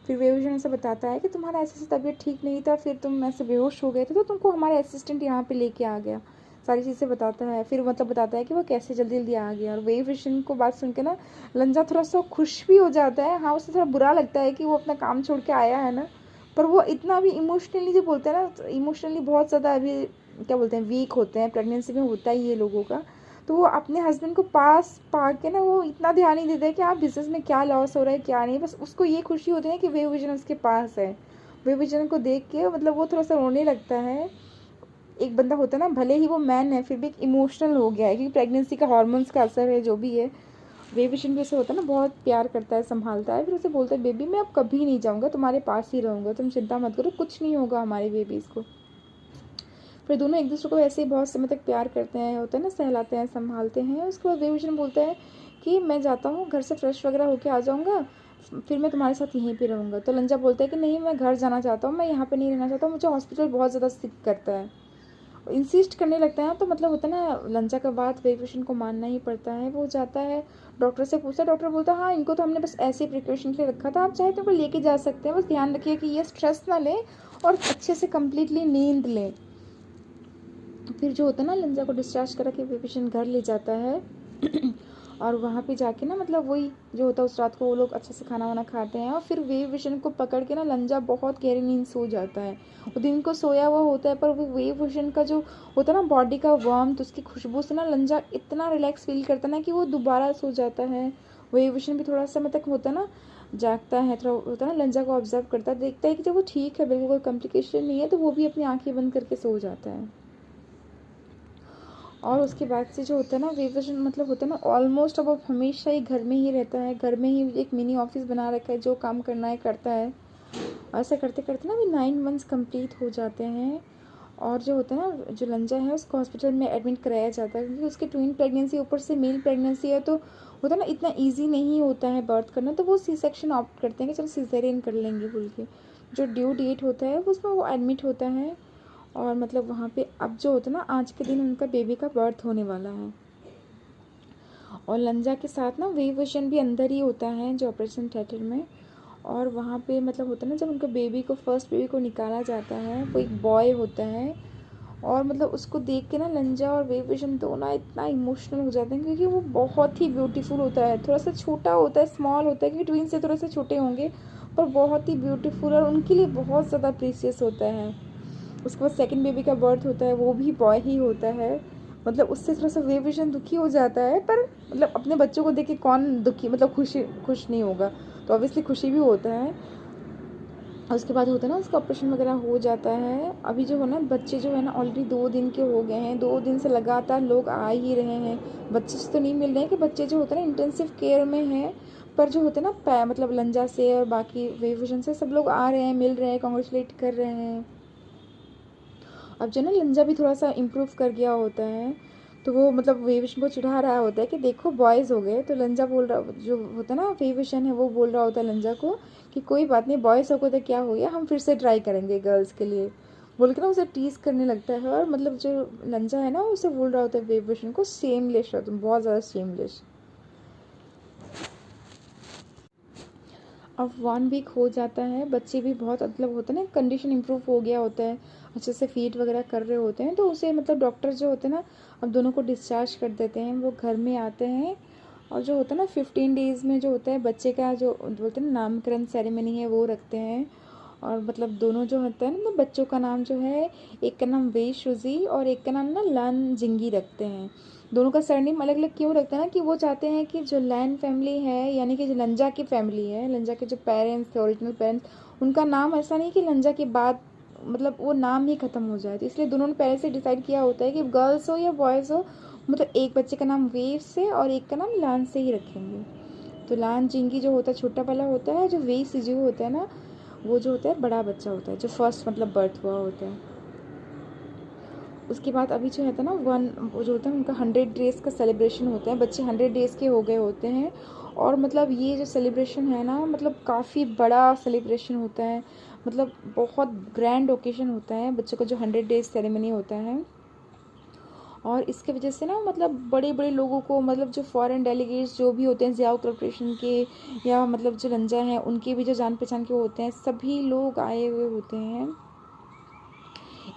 फिर वे विजन ऐसे बताता है कि तुम्हारा ऐसे ऐसे तबीयत ठीक नहीं था, फिर तुम ऐसे बेहोश हो गए थे, तो तुमको हमारे असिस्टेंट यहाँ पे लेके आ गया। सारी चीज़ें बताता है। फिर मतलब बताता है कि वो कैसे जल्दी जल्दी आ गया। और वे विजन को बात सुन के ना लंजा थोड़ा सा खुश भी हो जाता है। हाँ, उसे थोड़ा बुरा लगता है कि वो अपना काम छोड़ के आया है ना, पर वो इतना भी इमोशनली जो बोलते हैं ना, इमोशनली बहुत ज़्यादा अभी क्या बोलते हैं वीक होते हैं, प्रेगनेंसी में होता ही है लोगों का। तो वो अपने हस्बैंड को पास पा के ना वो इतना ध्यान नहीं देता है कि आप बिजनेस में क्या लॉस हो रहा है क्या नहीं, बस उसको ये खुशी होती है कि वे विजन उसके पास है। वे विजन को देख के मतलब वो थोड़ा सा रोने लगता है। एक बंदा होता है ना, भले ही वो मैन है फिर भी एक इमोशनल हो गया है, क्योंकि प्रेगनेंसी का हार्मोन्स का असर है जो भी है। वे विजन भी ऐसे होता है ना, बहुत प्यार करता है, संभालता है। फिर उसे बोलता है बेबी मैं अब कभी नहीं जाऊँगा, तुम्हारे पास ही रहूँगा, तुम चिंता मत करो, कुछ नहीं होगा हमारे बेबीज़ को। फिर दोनों एक दूसरे को ऐसे ही बहुत समय तक प्यार करते हैं, होता है ना, सहलाते हैं, संभालते हैं। उसके बाद वे विजन बोलता है कि मैं जाता हूँ, घर से फ्रेश वगैरह होके आ जाऊँगा, फिर मैं तुम्हारे साथ यहीं पे रहूँगा। तो लंजा बोलता है कि नहीं, मैं घर जाना चाहता हूँ, मैं यहाँ पे नहीं रहना चाहता हूँ, मुझे हॉस्पिटल बहुत ज़्यादा सिक करता है। इंसिस्ट करने लगता है। तो मतलब होता है ना लंचा का बात वे विजन को मानना ही पड़ता है। वो जाता है, डॉक्टर से पूछता है, डॉक्टर बोलता है हाँ इनको तो हमने बस ऐसे ही प्रिकॉशन के लिए रखा था, आप चाहे तो इनको लेके जा सकते हैं, बस ध्यान रखिए कि ये स्ट्रेस ना ले और अच्छे से कम्प्लीटली नींद लें। फिर जो होता है ना लंजा को डिस्चार्ज करा के वे पेशेंट घर ले जाता है और वहाँ पे जाके ना मतलब वही जो होता है उस रात को वो लोग अच्छे से खाना वाना खाते हैं। और फिर वे विजन को पकड़ के ना लंजा बहुत गहरी नींद सो जाता है। वो दिन को सोया हुआ होता है, पर वो वे विजन का जो होता है ना बॉडी का वार्मथ, उसकी खुशबू से ना लंजा इतना रिलैक्स फील करता है ना कि वो दोबारा सो जाता है। वे विजन भी थोड़ा समय तक होता है ना जागता है, थोड़ा होता है ना लंजा को ऑब्जर्व करता है, देखता है कि जब वो ठीक है, बिल्कुल कोई कॉम्प्लिकेशन नहीं है, तो वो भी अपनी आँखें बंद करके सो जाता है। और उसके बाद से जो होता है ना वे विजन मतलब होता है ना ऑलमोस्ट अब हमेशा ही घर में ही रहता है, घर में ही एक मिनी ऑफिस बना रखा है, जो काम करना है करता है। ऐसा करते करते ना भी 9 मंथ्स कंप्लीट हो जाते हैं। और जो होता है ना जो लंजा है उसको हॉस्पिटल में एडमिट कराया जाता है, क्योंकि उसकी ट्विन प्रेगनेंसी ऊपर से मेल प्रेगनेंसी है, तो होता है ना इतना ईजी नहीं होता है बर्थ करना, तो वो सी सेक्शन ऑप्ट करते हैं कि चलो सिजेरियन कर लेंगे बोल के। जो ड्यू डेट होता है उसमें वो एडमिट होता है। और मतलब वहाँ पे अब जो होता है ना आज के दिन उनका बेबी का बर्थ होने वाला है। और लंजा के साथ ना वे विजन भी अंदर ही होता है जो ऑपरेशन थिएटर में। और वहाँ पे मतलब होता है ना जब उनका बेबी को फर्स्ट बेबी को निकाला जाता है, वो एक बॉय होता है। और मतलब उसको देख के ना लंजा और वे विजन दोनों इतना इमोशनल हो जाते हैं, क्योंकि वो बहुत ही ब्यूटीफुल होता है, थोड़ा सा छोटा होता है, स्मॉल होता है, क्योंकि ट्विन से थोड़े से छोटे होंगे, पर बहुत ही ब्यूटीफुल और उनके लिए बहुत ज़्यादा प्रीसियस होता है। उसके बाद सेकंड बेबी का बर्थ होता है, वो भी बॉय ही होता है। मतलब उससे थोड़ा सा वे विजन दुखी हो जाता है, पर मतलब अपने बच्चों को देख के कौन दुखी मतलब खुश नहीं होगा, तो ऑब्वियसली खुशी भी होता है। और उसके बाद होता है ना उसका ऑपरेशन वगैरह हो जाता है। अभी जो है ना बच्चे जो है ना ऑलरेडी 2 दिन के हो गए हैं, 2 दिन से लगातार लोग आ ही रहे हैं। बच्चे से तो नहीं मिल रहे हैं कि बच्चे जो होते हैं ना इंटेंसिव केयर में हैं, पर जो होते हैं ना मतलब लंजा से और बाकी वे विजन से सब लोग आ रहे हैं, मिल रहे हैं, कॉन्ग्रेचुलेट कर रहे हैं। अब जो ना लंजा भी थोड़ा सा इम्प्रूव कर गया होता है, तो वो मतलब वेविशन को चिढ़ा रहा होता है कि देखो बॉयज़ हो गए। तो लंजा बोल रहा, जो होता है ना वेविशन है, वो बोल रहा होता है लंजा को कि कोई बात नहीं, बॉयज़ हो गए तो क्या हो गया, हम फिर से ट्राई करेंगे गर्ल्स के लिए, बोल के ना उसे टीज़ करने लगता है। और मतलब जो लंजा है ना उसे बोल रहा होता है वेविशन को, शेमलेस हो तुम, बहुत ज़्यादा शेमलेस। अब 1 वीक हो जाता है, बच्चे भी बहुत मतलब होता है ना, कंडीशन इम्प्रूव हो गया होता है, अच्छे से फीड वगैरह कर रहे होते हैं। तो उसे मतलब डॉक्टर जो होते हैं ना, अब दोनों को डिस्चार्ज कर देते हैं, वो घर में आते हैं। और जो होता है ना 15 डेज़ में जो होता है बच्चे का जो बोलते हैं ना नामकरण सेरेमनी है वो रखते हैं। और मतलब दोनों जो होता है ना बच्चों का नाम जो है, एक का नाम वे शुजी और एक का नाम ना लान जिंगी रखते हैं। दोनों का सरनेम अलग अलग क्यों रखते हैं ना, कि वो चाहते हैं कि जो लैन फैमिली है, यानी कि जो लंजा की फैमिली है, लंजा के जो पेरेंट्स थे ओरिजिनल पेरेंट्स, उनका नाम ऐसा नहीं कि लंजा के बाद मतलब वो नाम ही ख़त्म हो जाए। तो इसलिए दोनों ने पहले से डिसाइड किया होता है कि गर्ल्स हो या बॉयज़ हो, मतलब एक बच्चे का नाम वेव से और एक का नाम लान से ही रखेंगे। तो लान जिंगी जो होता है छोटा वाला होता है, जो वे सिजू होता है ना वो जो होता है बड़ा बच्चा होता है, जो फर्स्ट मतलब बर्थ हुआ होता है। उसके बाद अभी जो है ना वो जो होता है उनका 100 डेज़ का सेलिब्रेशन होता है, बच्चे 100 डेज़ के हो गए होते हैं। और मतलब ये जो सेलिब्रेशन है ना, मतलब काफ़ी बड़ा सेलिब्रेशन होता है, मतलब बहुत ग्रैंड ओकेजन होता है बच्चों का जो 100 डेज़ सेरेमनी होता है। और इसके वजह से ना मतलब बड़े बड़े लोगों को, मतलब जो फॉरेन डेलीगेट्स जो भी होते हैं ज़ियाओ कॉर्पोरेशन के, या मतलब जो लंजा हैं उनके भी जो जान पहचान के होते हैं, सभी लोग आए हुए होते हैं।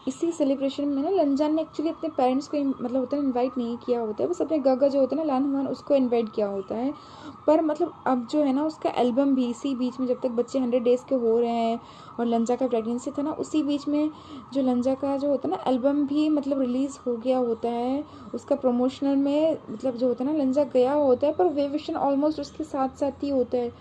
इसी सेलिब्रेशन में ना लंजन ने एक्चुअली अपने पेरेंट्स को मतलब होता है इनवाइट नहीं किया होता है, बस अपने गागा जो होता है ना लान हुआन उसको इनवाइट किया होता है। पर मतलब अब जो है ना उसका एल्बम भी इसी बीच में, जब तक बच्चे 100 डेज़ के हो रहे हैं और लंजा का प्रेगनेंसी था ना, उसी बीच में जो लंजा का जो होता है ना एल्बम भी मतलब रिलीज़ हो गया होता है। उसका प्रमोशनल में मतलब जो होता है ना लंजा गया होता है, पर वेविशन ऑलमोस्ट उसके साथ साथ ही होता है।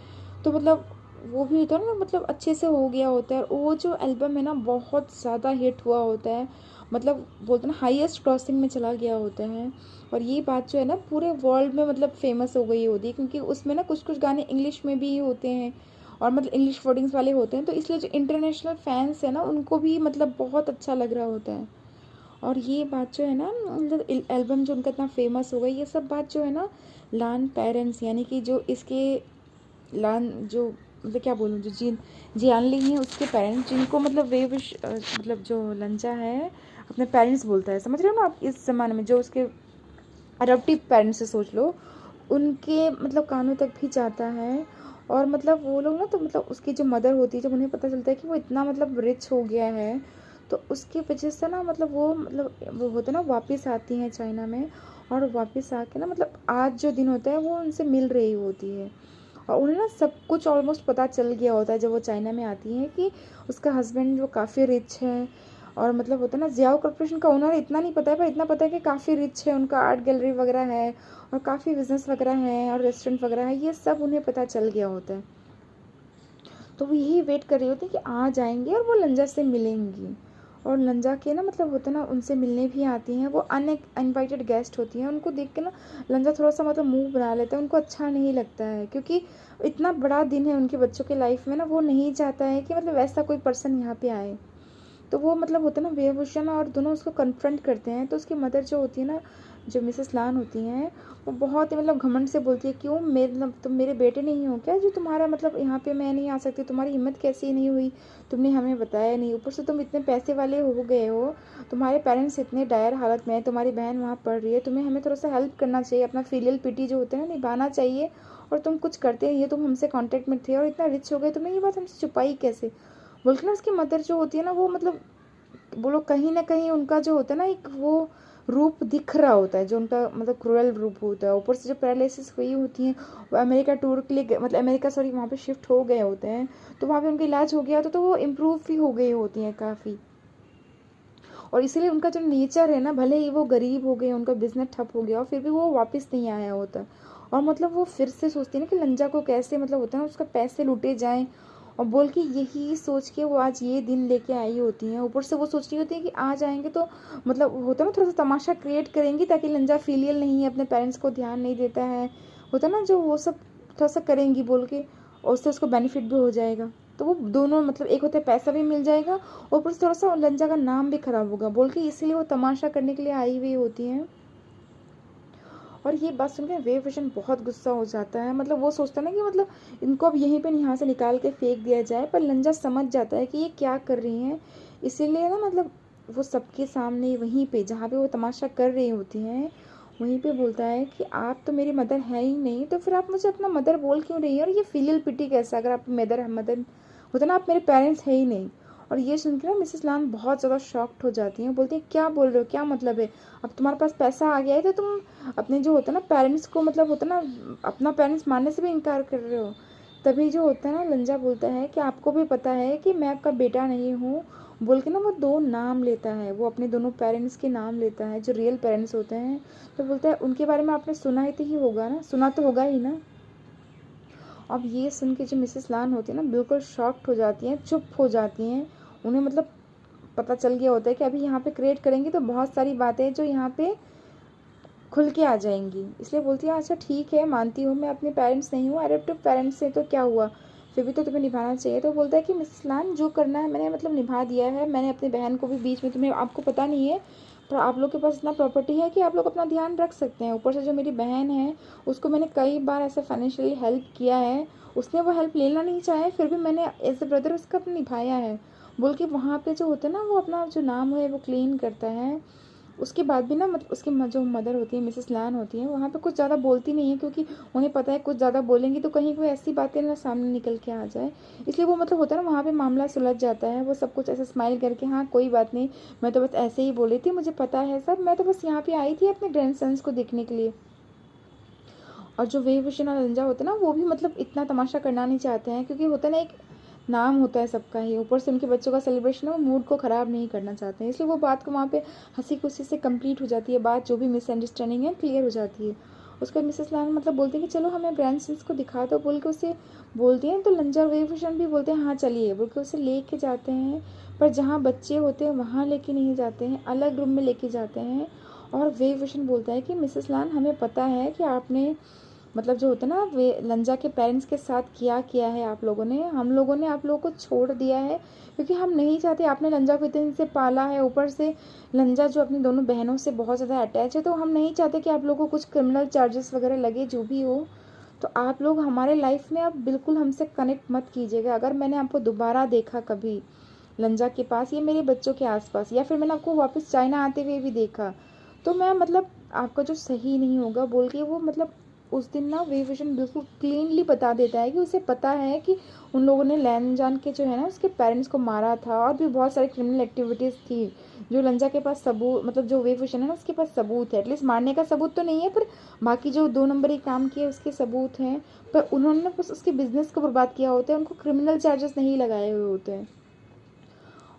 तो मतलब वो भी होता है ना मतलब अच्छे से हो गया होता है। और वो जो एल्बम है ना बहुत ज़्यादा हिट हुआ होता है, मतलब बोलते हैं ना हाईएस्ट क्रॉसिंग में चला गया होता है। और ये बात जो है ना पूरे वर्ल्ड में मतलब फेमस हो गई होती है, क्योंकि उसमें ना कुछ कुछ गाने इंग्लिश में भी होते हैं और मतलब इंग्लिश वर्डिंग्स वाले होते हैं। तो इसलिए जो इंटरनेशनल फैंस है ना उनको भी मतलब बहुत अच्छा लग रहा होता है। और ये बात जो है ना मतलब एल्बम जो उनका इतना फेमस हो गई, ये सब बात जो है ना लान पेरेंट्स, यानी कि जो इसके लान जो मतलब क्या बोलूँ, जो जियानली हैं उसके पेरेंट्स, जिनको मतलब वे विश मतलब जो लंजा है अपने पेरेंट्स बोलता है, समझ रहे हो ना आप, इस ज़माने में जो उसके अडॉप्टिव पेरेंट्स से सोच लो, उनके मतलब कानों तक भी जाता है। और मतलब वो लोग ना, तो मतलब उसकी जो मदर होती है, जब उन्हें पता चलता है कि वो इतना मतलब रिच हो गया है, तो उसकी वजह से ना मतलब वो होते ना वापस आती हैं चाइना में। और वापस आके ना मतलब आज जो दिन होता है वो उनसे मिल रही होती है। और उन्हें ना सब कुछ ऑलमोस्ट पता चल गया होता है जब वो चाइना में आती हैं, कि उसका हस्बैंड जो काफ़ी रिच है। और मतलब होता है ना ज़ियाओ कॉर्पोरेशन का ओनर इतना नहीं पता है, पर इतना पता है कि काफ़ी रिच है, उनका आर्ट गैलरी वगैरह है और काफ़ी बिजनेस वगैरह है और रेस्टोरेंट वगैरह है, ये सब उन्हें पता चल गया होता है। तो वो यही वेट कर रही होती है कि आ जाएंगे और वो लंजा से मिलेंगी। और लंजा के ना मतलब होता है ना उनसे मिलने भी आती हैं, वो अनइनवाइटेड गेस्ट होती हैं। उनको देख के ना लंजा थोड़ा सा मतलब मुंह बना लेता है, उनको अच्छा नहीं लगता है, क्योंकि इतना बड़ा दिन है उनके बच्चों के लाइफ में ना, वो नहीं चाहता है कि मतलब ऐसा कोई पर्सन यहाँ पे आए। तो वो मतलब होता है ना वेयभूषण और दोनों उसको कन्फ्रंट करते हैं। तो उसकी मदर जो होती है ना, जो मिसेस लान होती हैं, वो बहुत ही मतलब घमंड से बोलती है, क्यों मेरे मतलब तुम मेरे बेटे नहीं हो क्या, जो तुम्हारा मतलब यहाँ पे मैं नहीं आ सकती, तुम्हारी हिम्मत कैसी नहीं हुई, तुमने हमें बताया नहीं, ऊपर से तुम इतने पैसे वाले हो गए हो, तुम्हारे पेरेंट्स इतने डायर हालत में है, तुम्हारी बहन वहाँ पढ़ रही है, तुम्हें हमें थोड़ा सा हेल्प करना चाहिए, अपना फीलियल पिटी जो होता है ना निभाना चाहिए, और तुम कुछ करते नहीं, तुम हमसे कॉन्टेक्ट में थे और इतना रिच हो गए, तुमने ये बात हमसे छुपाई कैसे। बोल के ना उसकी मदर जो होती है ना, वो मतलब बोलो कहीं ना कहीं उनका जो होता है ना एक वो रूप दिख रहा होता है, जो उनका मतलब क्रूअल रूप होता है। ऊपर से जो पैरालिसिस हुई होती हैं, वो अमेरिका टूर के लिए मतलब अमेरिका सॉरी वहाँ पे शिफ्ट हो गए होते हैं, तो वहाँ पे उनका इलाज हो गया होता, तो वो इम्प्रूव भी हो गई होती हैं काफ़ी। और इसीलिए उनका जो नेचर है ना, भले ही वो गरीब हो गए, उनका बिजनेस ठप हो गया और फिर भी वो वापस नहीं आया होता। और मतलब वो फिर से सोचती है ना कि लंजा को कैसे मतलब होता है ना उसका पैसे लूटे जाएं, और बोल के यही सोच के वो आज ये दिन लेके आई होती हैं। ऊपर से वो सोच रही होती है कि आ जाएंगे तो मतलब होता है ना थोड़ा सा तमाशा क्रिएट करेंगी, ताकि लंजा फीलियल नहीं है, अपने पेरेंट्स को ध्यान नहीं देता है, होता है ना जो वो सब थोड़ा सा करेंगी बोल के, और उससे उसको बेनिफिट भी हो जाएगा। तो वो दोनों मतलब एक होता है पैसा भी मिल जाएगा और ऊपर से थोड़ा सा लंजा का नाम भी खराब होगा बोल के, इसीलिए वो तमाशा करने के लिए आई हुई होती हैं। और ये बात सुनकर वे विशन बहुत गुस्सा हो जाता है। मतलब वो सोचता है ना कि मतलब इनको अब यहीं पे यहाँ से निकाल के फेंक दिया जाए, पर लंजा समझ जाता है कि ये क्या कर रही हैं। इसीलिए ना मतलब वो सबके सामने वहीं पे जहाँ पे वो तमाशा कर रही होती हैं वहीं पे बोलता है कि आप तो मेरी मदर है ही नहीं, तो फिर आप मुझे अपना मदर बोल क्यों रही है, और ये फिलियल पिटी कैसा, अगर आप मदर मदर होता ना, आप मेरे पेरेंट्स है ही नहीं। और ये सुन के ना मिसेस लान बहुत ज़्यादा शॉक्ड हो जाती हैं, बोलती हैं क्या बोल रहे हो, क्या मतलब है, अब तुम्हारे पास पैसा आ गया है तो तुम अपने जो होता है ना पेरेंट्स को, मतलब होता ना अपना पेरेंट्स मानने से भी इनकार कर रहे हो। तभी जो होता है ना लंजा बोलता है कि आपको भी पता है कि मैं आपका बेटा नहीं हूँ, बोल के ना वो दो नाम लेता है, वो अपने दोनों पेरेंट्स के नाम लेता है जो रियल पेरेंट्स होते हैं। तो बोलता है उनके बारे में आपने सुना ही होगा ना, सुना तो होगा ही ना। अब ये सुन के जो मिसेस लान होती है ना बिल्कुल शॉक्ड हो जाती हैं, चुप हो जाती हैं। उन्हें मतलब पता चल गया होता है कि अभी यहाँ पे क्रिएट करेंगी तो बहुत सारी बातें जो यहाँ पे खुल के आ जाएंगी। इसलिए बोलती है अच्छा ठीक है, मानती हूँ मैं अपने पेरेंट्स नहीं हूँ, अडॉप्टिव पेरेंट्स से तो क्या हुआ, फिर भी तो तुम्हें निभाना चाहिए। तो बोलता है कि मिसेस लान जो करना है मैंने मतलब निभा दिया है, मैंने अपनी बहन को भी बीच में, तुम्हें आपको पता नहीं है पर आप लोग के पास इतना प्रॉपर्टी है कि आप लोग अपना ध्यान रख सकते हैं। ऊपर से जो मेरी बहन है उसको मैंने कई बार ऐसे फाइनेंशियली हेल्प किया है, उसने वो हेल्प लेना नहीं चाहे फिर भी मैंने एज ए ब्रदर उसका निभाया है, बोल के वहाँ पे जो होता है ना वो अपना जो नाम है वो क्लीन करता है। उसके बाद भी ना मतलब उसकी जो मदर होती है मिसेस लान होती है वहाँ पे कुछ ज़्यादा बोलती नहीं है, क्योंकि उन्हें पता है कुछ ज़्यादा बोलेंगी तो कहीं कोई ऐसी बातें ना सामने निकल के आ जाए। इसलिए वो मतलब होता है ना वहाँ पे मामला सुलझ जाता है, वो सब कुछ ऐसे स्माइल करके हाँ कोई बात नहीं, मैं तो बस ऐसे ही बोली थी, मुझे पता है सब, मैं तो बस यहाँ पे आई थी अपने ग्रैंड सन्स को देखने के लिए। और जो वे विशन और रंजा होते हैं ना वो भी मतलब इतना तमाशा करना नहीं चाहते हैं, क्योंकि होता है ना एक नाम होता है सबका ही, ऊपर से उनके बच्चों का सेलिब्रेशन है, वो मूड को ख़राब नहीं करना चाहते हैं। इसलिए वो बात को वहाँ पे हंसी खुशी से कंप्लीट हो जाती है, बात जो भी मिसअंडरस्टैंडिंग है क्लियर हो जाती है। उसके बाद मिसेस लान मतलब बोलते हैं कि चलो हमें ग्रैंड सन्स को दिखा दो, बोल के उसे बोलती हैं। तो लंजा और वे विशन भी बोलते हैं हाँ चलिए, बोल के उसे लेके जाते हैं। पर जहाँ बच्चे होते हैं वहाँ लेके नहीं जाते हैं, अलग रूम में लेके जाते हैं। और वे विशन बोलता है कि मिसेस लान हमें पता है कि आपने मतलब जो होता है ना वे लंजा के पेरेंट्स के साथ किया किया है आप लोगों ने, हम लोगों ने आप लोगों को छोड़ दिया है क्योंकि हम नहीं चाहते, आपने लंजा को इतने दिन से पाला है, ऊपर से लंजा जो अपनी दोनों बहनों से बहुत ज़्यादा अटैच है, तो हम नहीं चाहते कि आप लोगों को कुछ क्रिमिनल चार्जेस वगैरह लगे जो भी हो। तो आप लोग हमारे लाइफ में अब बिल्कुल हमसे कनेक्ट मत कीजिएगा। अगर मैंने आपको दोबारा देखा कभी लंजा के पास या मेरे बच्चों के आसपास, या फिर मैंने आपको वापस चाइना आते हुए भी देखा, तो मैं मतलब आपका जो सही नहीं होगा, बोल के वो मतलब उस दिन ना वे विजन बिल्कुल क्लीनली बता देता है कि उसे पता है कि उन लोगों ने लैन जान के जो है ना उसके पेरेंट्स को मारा था, और भी बहुत सारी क्रिमिनल एक्टिविटीज़ थी जो लंजा के पास सबूत, मतलब जो वे विजन है ना उसके पास सबूत है, एटलीस्ट मारने का सबूत तो नहीं है पर बाकी जो दो नंबर ही काम किए उसके सबूत हैं। पर उन्होंने बस उसके बिजनेस को बर्बाद किया होता है, उनको क्रिमिनल चार्जेस नहीं लगाए हुए होते हैं।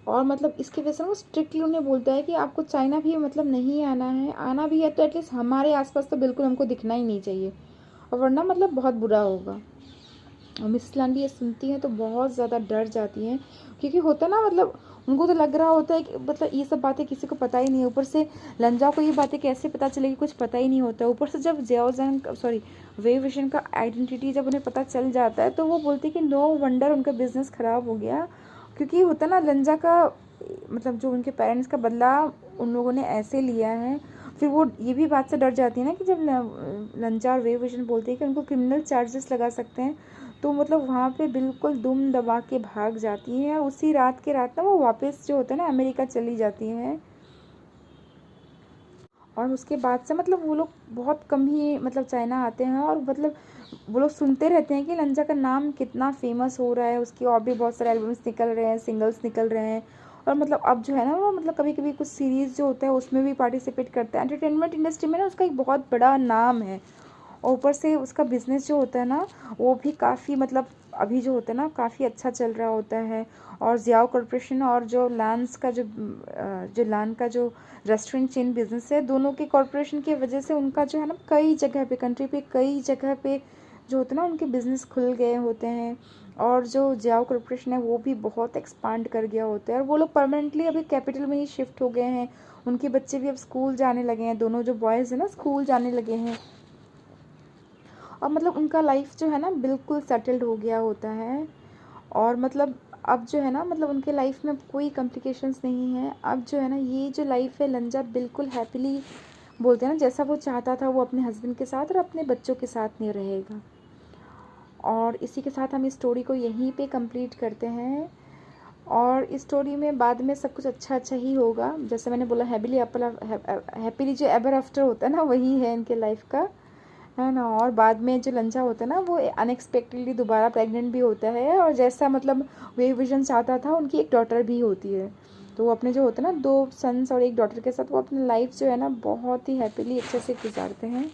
और मतलब इसकी वजह से वो स्ट्रिक्टली उन्हें बोलता है कि आपको चाइना भी मतलब नहीं आना है, आना भी है तो एटलीस्ट हमारे आसपास तो बिल्कुल हमको दिखना ही नहीं चाहिए, और वरना मतलब बहुत बुरा होगा। और मिसेस लान भी ये सुनती हैं तो बहुत ज़्यादा डर जाती हैं, क्योंकि होता ना मतलब उनको तो लग रहा होता है कि मतलब ये सब बातें किसी को पता ही नहीं है, ऊपर से लंजा को ये बातें कैसे पता चलेगी, कुछ पता ही नहीं होता है। ऊपर से जब वे विशन का आइडेंटिटी जब उन्हें पता चल जाता है तो वो बोलते हैं कि नो वंडर उनका बिजनेस ख़राब हो गया, क्योंकि होता ना लंजा का मतलब जो उनके पेरेंट्स का बदला उन लोगों ने ऐसे लिया है। फिर वो ये भी बात से डर जाती है ना कि जब लंचा और वे विजन बोलते हैं कि उनको क्रिमिनल चार्जेस लगा सकते हैं, तो मतलब वहाँ पे बिल्कुल दुम दबा के भाग जाती हैं। उसी रात के रात ना वो वापस जो होता है ना अमेरिका चली जाती हैं। और उसके बाद से मतलब वो लोग बहुत कम ही मतलब चाइना आते हैं, और मतलब वो लोग सुनते रहते हैं कि लंजा का नाम कितना फेमस हो रहा है, उसकी और भी बहुत सारे एल्बम्स निकल रहे हैं, सिंगल्स निकल रहे हैं। और मतलब अब जो है ना वो मतलब कभी कभी कुछ सीरीज़ जो होता है उसमें भी पार्टिसिपेट करता है। एंटरटेनमेंट इंडस्ट्री में ना उसका एक बहुत बड़ा नाम है, और ऊपर से उसका बिज़नेस जो होता है ना वो भी काफ़ी मतलब अभी जो होता है ना काफ़ी अच्छा चल रहा होता है। और जियाओ कॉरपोरेशन और जो लान्स का जो लान का जो रेस्टोरेंट चेन बिज़नेस है, दोनों के कॉरपोरेशन की वजह से उनका जो है ना कई जगह पे कंट्री पे कई जगह पे जो होता है ना उनके बिज़नेस खुल गए होते हैं। और जो जियाओ कॉरपोरेशन है वो भी बहुत एक्सपांड कर गया होता है, और वो लोग परमानेंटली अभी कैपिटल में ही शिफ्ट हो गए हैं। उनके बच्चे भी अब स्कूल जाने लगे हैं, दोनों जो बॉयज़ हैं ना स्कूल जाने लगे हैं, और मतलब उनका लाइफ जो है ना बिल्कुल सेटल्ड हो गया होता है। और मतलब अब जो है ना मतलब उनके लाइफ में कोई कॉम्प्लिकेशंस नहीं है। अब जो है ना ये जो लाइफ है लंजा बिल्कुल हैप्पीली बोलते हैं ना, जैसा वो चाहता था वो अपने हस्बैंड के साथ और अपने बच्चों के साथ नहीं रहेगा। और इसी के साथ हम इस स्टोरी को यहीं पे कंप्लीट करते हैं। और इस स्टोरी में बाद में सब कुछ अच्छा अच्छा ही होगा। जैसे मैंने बोला, हैप्पीली जो एवर आफ्टर होता है ना, वही है इनके लाइफ का, है ना। और बाद में जो लंचा होता है ना, वो अनएक्सपेक्टेडली दोबारा प्रेग्नेंट भी होता है। और जैसा मतलब वे विजन चाहता था, उनकी एक डॉटर भी होती है। तो वो अपने जो होते हैं ना 2 सन्स और 1 डॉटर के साथ वो अपनी लाइफ जो है ना बहुत ही हैप्पीली अच्छे से गुजारते हैं।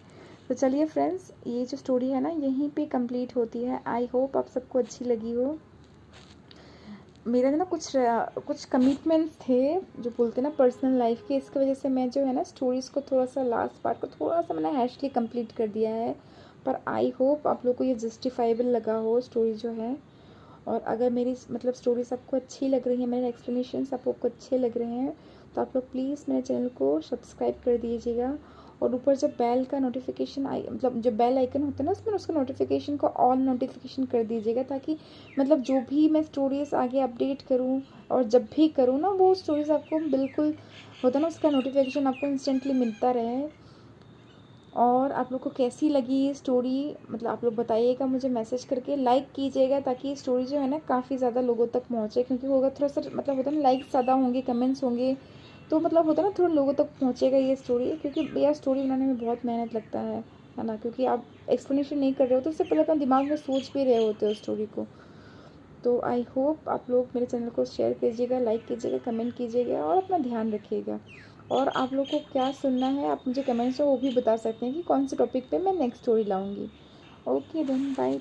तो चलिए फ्रेंड्स, ये जो स्टोरी है ना यहीं पे कंप्लीट होती है। आई होप आप सबको अच्छी लगी हो। मेरे ना कुछ कमिटमेंट्स थे, जो बोलते हैं ना पर्सनल लाइफ के, इसकी वजह से मैं जो है ना स्टोरीज़ को थोड़ा सा, लास्ट पार्ट को थोड़ा सा मैंने हैशली कंप्लीट कर दिया है। पर आई होप आप लोग को ये जस्टिफाइबल लगा हो स्टोरी जो है। और अगर मेरी मतलब स्टोरीज आपको अच्छी लग रही है, मेरे एक्सप्लेनेशंस आपको अच्छे लग रहे हैं, तो आप लोग प्लीज़ मेरे चैनल को सब्सक्राइब कर दीजिएगा। और ऊपर जब बेल का नोटिफिकेशन मतलब जो बेल आइकन होता है ना, उसमें उसका नोटिफिकेशन को ऑल नोटिफिकेशन कर दीजिएगा, ताकि मतलब जो भी मैं स्टोरीज़ आगे अपडेट करूँ और जब भी करूँ ना, वो स्टोरीज़ आपको बिल्कुल होता है ना, उसका नोटिफिकेशन आपको इंस्टेंटली मिलता रहे। और आप लोग को कैसी लगी ये स्टोरी, मतलब आप लोग बताइएगा मुझे मैसेज करके, लाइक कीजिएगा ताकि स्टोरी जो है ना काफ़ी ज़्यादा लोगों तक पहुँचे। क्योंकि होगा थोड़ा सा मतलब होता है ना, लाइक्स ज़्यादा होंगे, कमेंट्स होंगे, तो मतलब होता है ना थोड़ा लोगों तक पहुँचेगा ये स्टोरी। क्योंकि यार स्टोरी बनाने में बहुत मेहनत लगता है ना। क्योंकि आप एक्सप्लेनेशन नहीं कर रहे हो तो उससे पहले अपने दिमाग में सोच भी रहे होते हो स्टोरी को। तो आई होप आप लोग मेरे चैनल को शेयर कीजिएगा, लाइक कीजिएगा, कमेंट कीजिएगा और अपना ध्यान रखिएगा। और आप लोग को क्या सुनना है आप मुझे कमेंट्स में वो भी बता सकते हैं कि कौन से टॉपिक पे मैं नेक्स्ट स्टोरी लाऊंगी। Okay then, bye.